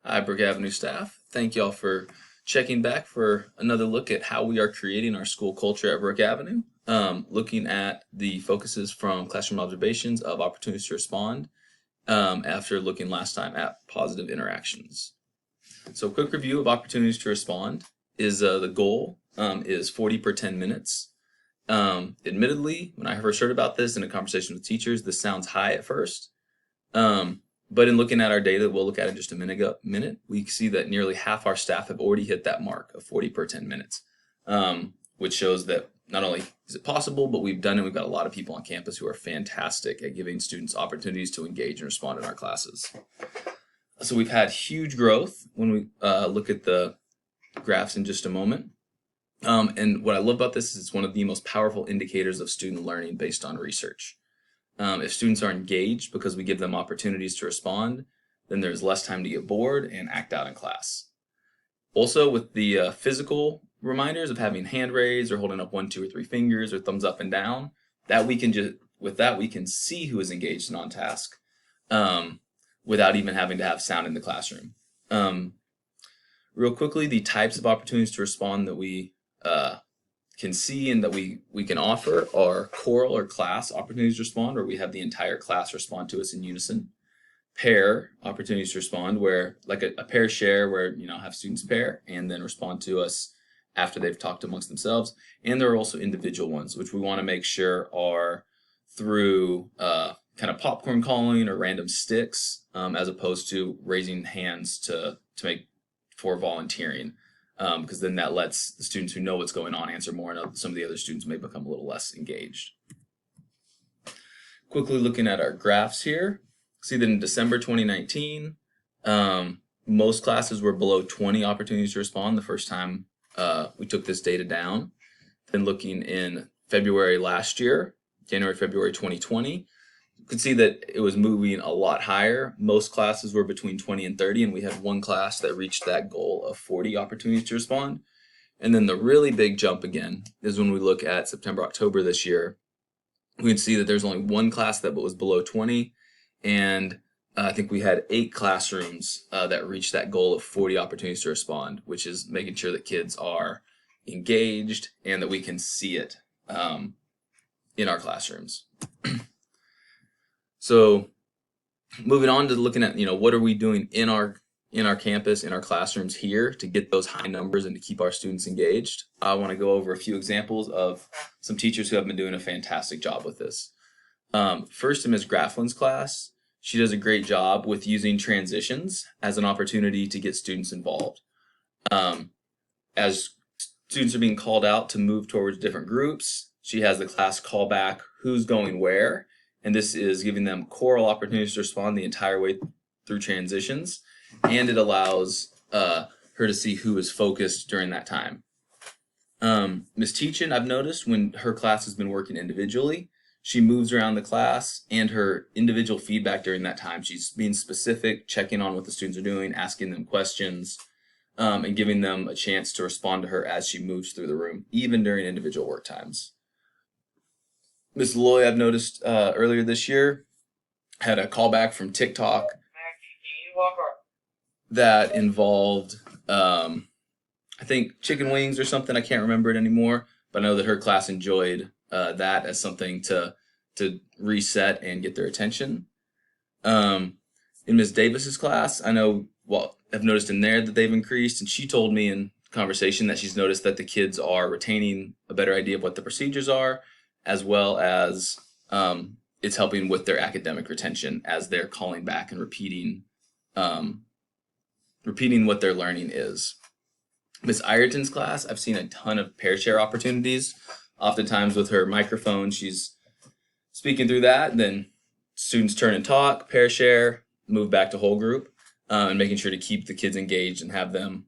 Hi, Brook Avenue staff. Thank you all for checking back for another look at how we are creating our school culture at Brook Avenue. Looking at the focuses from classroom observations of opportunities to respond after looking last time at positive interactions. So, quick review of opportunities to respond is the goal is 40 per 10 minutes. Admittedly, when I first heard about this in a conversation with teachers, this sounds high at first. But in looking at our data, we'll look at in just a minute, we see that nearly half our staff have already hit that mark of 40 per 10 minutes, which shows that not only is it possible, but we've done it. We've got a lot of people on campus who are fantastic at giving students opportunities to engage and respond in our classes. So we've had huge growth when we look at the graphs in just a moment. And what I love about this is it's one of the most powerful indicators of student learning based on research. If students are engaged because we give them opportunities to respond, then there's less time to get bored and act out in class. Also, with the physical reminders of having hand raised or holding up 1, 2, or 3 fingers or thumbs up and down, that we can see who is engaged and on task without even having to have sound in the classroom. Real quickly, the types of opportunities to respond that we can see and that we can offer are choral or class opportunities to respond, where we have the entire class respond to us in unison. Pair opportunities to respond, where like a pair share, where have students pair and then respond to us after they've talked amongst themselves. And there are also individual ones, which we want to make sure are through kind of popcorn calling or random sticks, as opposed to raising hands to make for volunteering. Because then that lets the students who know what's going on answer more, and some of the other students may become a little less engaged. Quickly looking at our graphs here, see that in December 2019, most classes were below 20 opportunities to respond the first time we took this data down. Then looking in February last year, January, February 2020, you could see that it was moving a lot higher. Most classes were between 20 and 30, and we had one class that reached that goal of 40 opportunities to respond. And then the really big jump again is when we look at September, October this year, we can see that there's only one class that was below 20, and I think we had 8 classrooms that reached that goal of 40 opportunities to respond, which is making sure that kids are engaged and that we can see it in our classrooms. So moving on to looking at, what are we doing in our campus, in our classrooms here to get those high numbers and to keep our students engaged. I want to go over a few examples of some teachers who have been doing a fantastic job with this. First, in Ms. Grafflin's class, she does a great job with using transitions as an opportunity to get students involved. As students are being called out to move towards different groups, she has the class call back who's going where. And this is giving them choral opportunities to respond the entire way through transitions. And it allows her to see who is focused during that time. Ms. Teachin, I've noticed when her class has been working individually, she moves around the class, and her individual feedback during that time, she's being specific, checking on what the students are doing, asking them questions, and giving them a chance to respond to her as she moves through the room, even during individual work times. Ms. Loy, I've noticed earlier this year, had a callback from TikTok that involved, I think, chicken wings or something. I can't remember it anymore, but I know that her class enjoyed that as something to reset and get their attention. In Ms. Davis's class, I've noticed in there that they've increased, and she told me in conversation that she's noticed that the kids are retaining a better idea of what the procedures are, as well as it's helping with their academic retention as they're calling back and repeating what their learning is. Ms. Ireton's class, I've seen a ton of pair share opportunities. Oftentimes with her microphone, she's speaking through that, then students turn and talk, pair share, move back to whole group, and making sure to keep the kids engaged and have them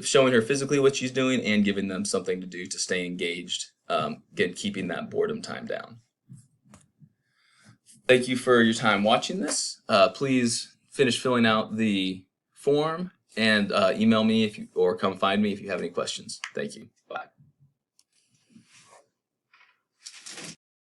showing her physically what she's doing and giving them something to do to stay engaged, again, keeping that boredom time down. Thank you for your time watching this. Please finish filling out the form and email me or come find me if you have any questions. Thank you.